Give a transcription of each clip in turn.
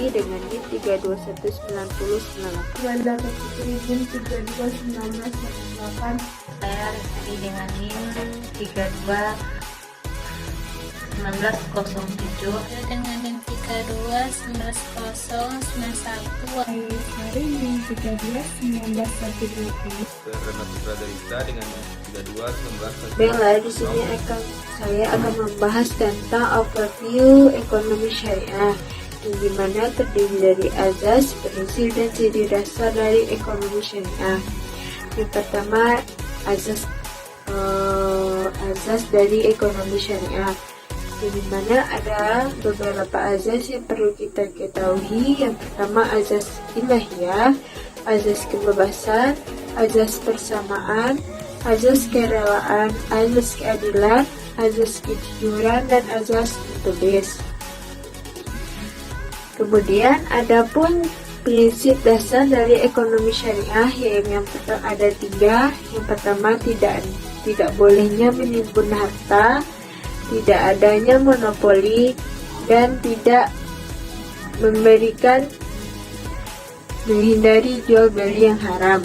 dengan NIM 3219098. Wanda Putri NIM 321918. Saya Rizky dengan NIM 321907. Dengan NIM 321991. Hari NIM 321912. Renata Pradarita dengan NIM 321911. Bella, di sini saya akan membahas tentang overview ekonomi syariah, yang dimana terdiri dari azas, prinsip, dan ciri dasar dari ekonomi syariah. Yang pertama, azas dari ekonomi syariah, yang dimana ada beberapa azas yang perlu kita ketahui. Yang pertama, azas ilahiyah, azas kebebasan, azas persamaan, azas kerelaan, azas keadilan, azas kejujuran, dan azas mutubis. Kemudian adapun prinsip dasar dari ekonomi syariah, yaitu yang pertama ada 3. Yang pertama, tidak bolehnya menimbun harta, tidak adanya monopoli, dan tidak menghindari jual beli yang haram.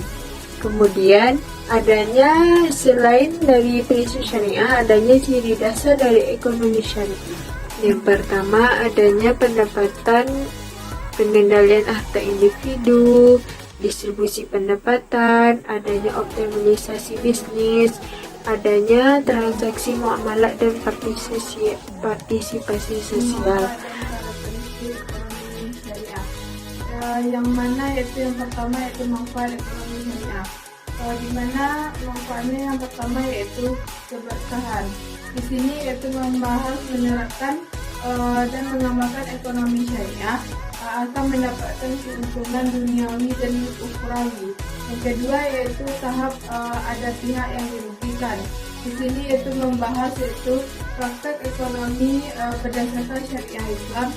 Kemudian adanya, selain dari prinsip syariah, adanya ciri dasar dari ekonomi syariah. Yang pertama, adanya pendapatan, pengendalian harta individu, distribusi pendapatan, adanya optimalisasi bisnis, adanya transaksi muamalat, dan partisipasi sosial. Yang mana yaitu yang pertama yaitu manfaat ekonomi syariah. Di mana manfaatnya yang pertama yaitu keberkahan. Di sini yaitu membahas menerapkan dan mengamalkan ekonomi syariah akan mendapatkan keuntungan duniawi dan ukhrawi. Yang kedua yaitu tahap ada pihak yang dirugikan. Di sini yaitu membahas yaitu praktek ekonomi berdasarkan syariah Islam,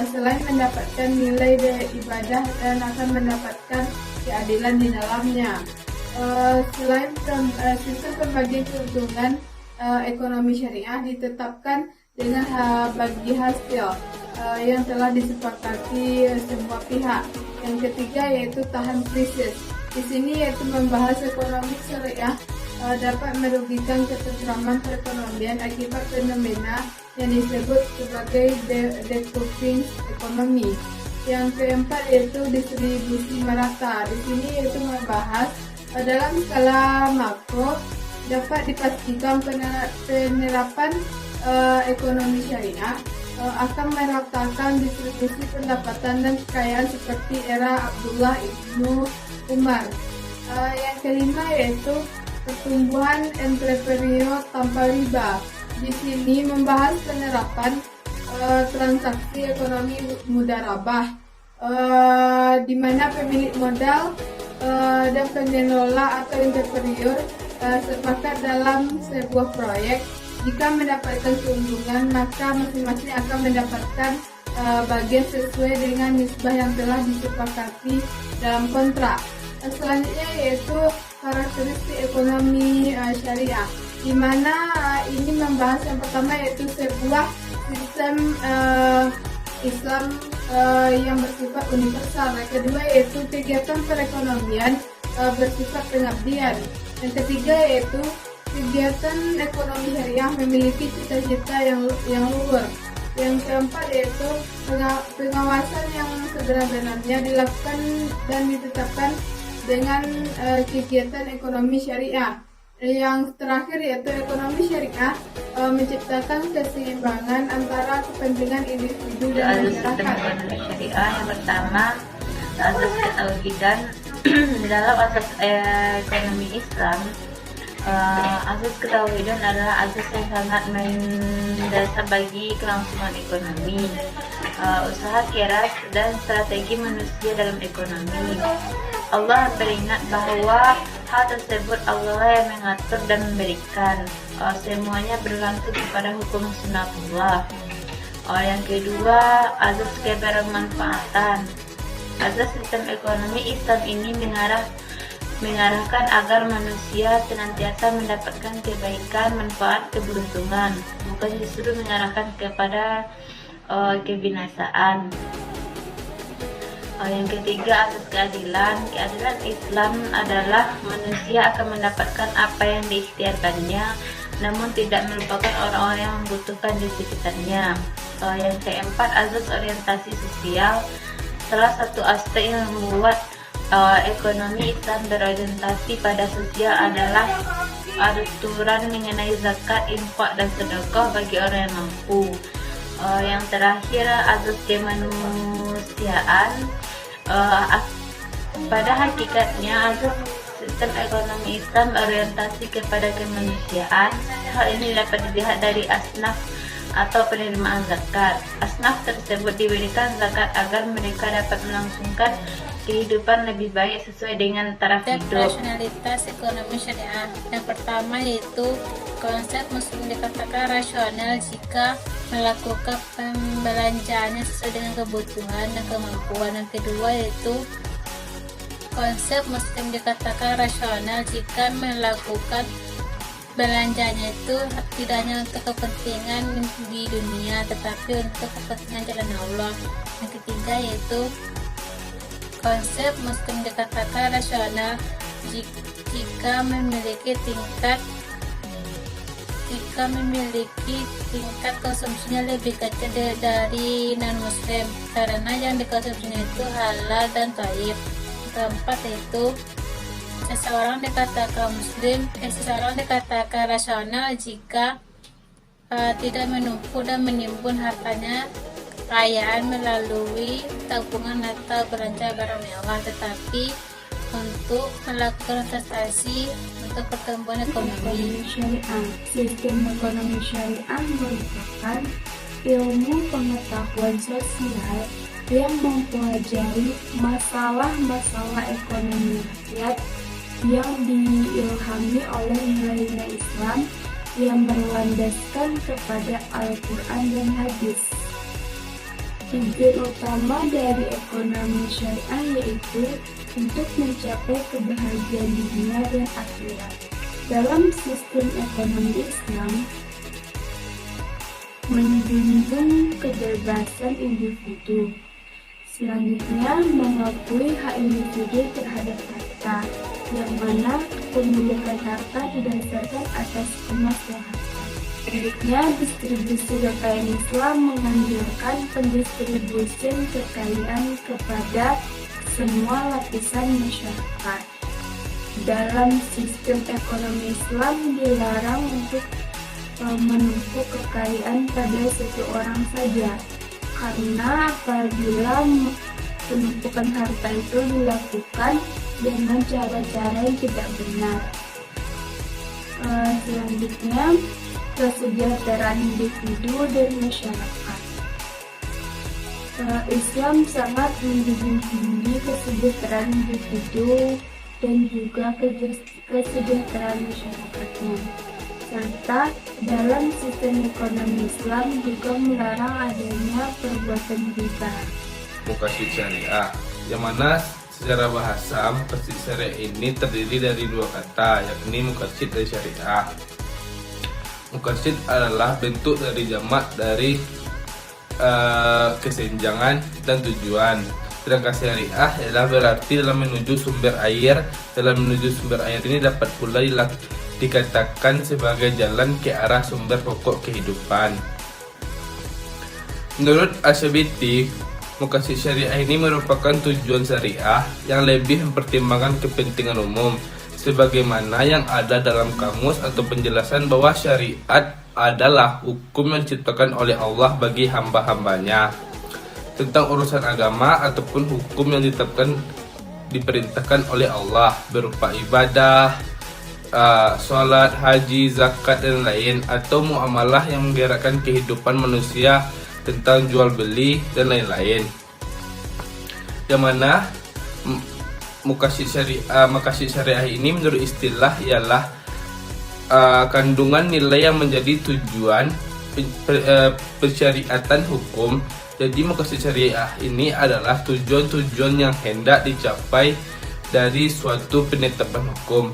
selain mendapatkan nilai dari ibadah dan akan mendapatkan keadilan di dalamnya. Selain sistem pembagian keuntungan ekonomi syariah ditetapkan dengan bagi hasil yang telah disepakati semua pihak. Yang ketiga yaitu tahan krisis. Di sini yaitu membahas ekonomi syariah dapat merugikan ketentraman perekonomian akibat fenomena yang disebut sebagai decoupling ekonomi. Yang keempat yaitu distribusi merata. Di sini yaitu membahas dalam skala makro dapat dipastikan penerapan ekonomi syariah akan meratakan distribusi pendapatan dan kekayaan seperti era Abdullah ibnu Umar. Yang kelima yaitu pertumbuhan entrepreneur tanpa riba. Di sini membahas penerapan transaksi ekonomi mudharabah, di mana pemilik modal dan pengelola atau entrepreneur sepakat dalam sebuah proyek. Jika mendapatkan keuntungan, maka masing-masing akan mendapatkan bagian sesuai dengan nisbah yang telah disepakati dalam kontrak. Selanjutnya yaitu karakteristik ekonomi syariah, di mana ini membahas yang pertama yaitu sebuah sistem Islam yang bersifat universal. Yang kedua yaitu kegiatan perekonomian bersifat pengabdian. Yang ketiga yaitu kegiatan ekonomi syariah memiliki cita-cita yang luhur. Yang keempat yaitu pengawasan yang sebenar-benarnya dilakukan dan ditetapkan dengan kegiatan ekonomi syariah. Yang terakhir yaitu ekonomi syariah menciptakan keseimbangan antara kepentingan individu dan Sistem masyarakat. ekonomi syariah yang pertama, asas ketauhidan. Dalam asas ekonomi Islam, asas ketauhidan adalah asas yang sangat mendasar bagi kelangsungan ekonomi, usaha keras, dan strategi manusia dalam ekonomi. Allah beringat bahwa hal tersebut Allah yang mengatur dan memberikan, semuanya bergantung kepada hukum sunnatullah. Yang kedua, azas kebermanfaatan. Azas sistem ekonomi Islam ini mengarahkan agar manusia senantiasa mendapatkan kebaikan, manfaat, keberuntungan, bukan justru mengarahkan kepada kebinasaan. Yang ketiga, asas keadilan. Keadilan Islam adalah manusia akan mendapatkan apa yang diikhtiarkannya, namun tidak melupakan orang-orang yang membutuhkan di sekitarnya. Yang keempat, azas orientasi sosial. Salah satu aspek yang membuat ekonomi Islam berorientasi pada sosial adalah aturan mengenai zakat, infak, dan sedekah bagi orang yang mampu. Yang terakhir, azas kemanusiaan. Pada hakikatnya azas sistem ekonomi Islam orientasi kepada kemanusiaan. Hal ini dapat dilihat dari asnaf atau penerimaan zakat. Asnaf tersebut diberikan zakat agar mereka dapat melangsungkan kehidupan lebih baik sesuai dengan taraf Dan hidup. rasionalitas ekonomi syariah. Yang pertama yaitu konsep Muslim dikatakan rasional jika melakukan pembelanjaannya sesuai dengan kebutuhan dan kemampuan. Yang kedua yaitu konsep Muslim dikatakan rasional jika melakukan belanjanya itu tidak hanya untuk kepentingan di dunia tetapi untuk kepentingan jalan Allah. Yang ketiga yaitu konsep Muslim dikatakan rasional jika memiliki tingkat konsumsinya lebih kecil dari non-muslim karena yang dikonsumsinya itu halal dan thayyib. Keempat yaitu seseorang dikatakan rasional jika tidak menumpuk dan menimbun hartanya kekayaan melalui tabungan atau belanja barang mewah, tetapi untuk melakukan investasi untuk pertumbuhan ekonomi. Syariah. Sistem ekonomi syariah merupakan ilmu pengetahuan sosial yang mempelajari masalah-masalah ekonomi rakyat yang diilhami oleh nilai-nilai Islam yang berlandaskan kepada Al-Quran dan Hadis. Tujuan utama dari ekonomi syariah yaitu untuk mencapai kebahagiaan dunia dan akhirat. Dalam sistem ekonomi Islam, menjunjung kebebasan individu. Selanjutnya, mengakui hak individu terhadap harta, yang mana kepemilikan harta didasarkan atas kemaslahatan. Selanjutnya, distribusi kekayaan Islam menganjurkan pendistribusian kekayaan kepada semua lapisan masyarakat. Dalam sistem ekonomi Islam dilarang untuk menumpuk kekayaan pada satu orang saja, karena apabila penumpukan harta itu dilakukan dengan cara-cara yang tidak benar. Selanjutnya, kesejahteraan individu dan masyarakat. Islam sangat menjunjung tinggi kesejahteraan individu dan juga kesejahteraan masyarakatnya. Serta dalam sistem ekonomi Islam juga melarang adanya perbuatan riba. Muqasid syariah, yang mana secara bahasa muqasid syariah ini terdiri dari dua kata, yakni muqasid dan syariah. Muqasid adalah bentuk dari jamak dari kesenjangan dan tujuan. Sedangkan syariah adalah berarti dalam menuju sumber air. Dalam menuju sumber air ini dapat pula dikatakan sebagai jalan ke arah sumber pokok kehidupan. Menurut Asyabiti, muqasid syariah ini merupakan tujuan syariah yang lebih mempertimbangkan kepentingan umum, sebagaimana yang ada dalam kamus atau penjelasan bahwa syariat adalah hukum yang diciptakan oleh Allah bagi hamba-hambanya tentang urusan agama ataupun hukum yang diperintahkan oleh Allah berupa ibadah, sholat, haji, zakat, dan lain, atau muamalah yang menggerakkan kehidupan manusia tentang jual beli dan lain-lain. Yang mana muqasid syariah ini menurut istilah ialah kandungan nilai yang menjadi tujuan persyariatan hukum. Jadi muqasid syariah ini adalah tujuan-tujuan yang hendak dicapai dari suatu penetapan hukum.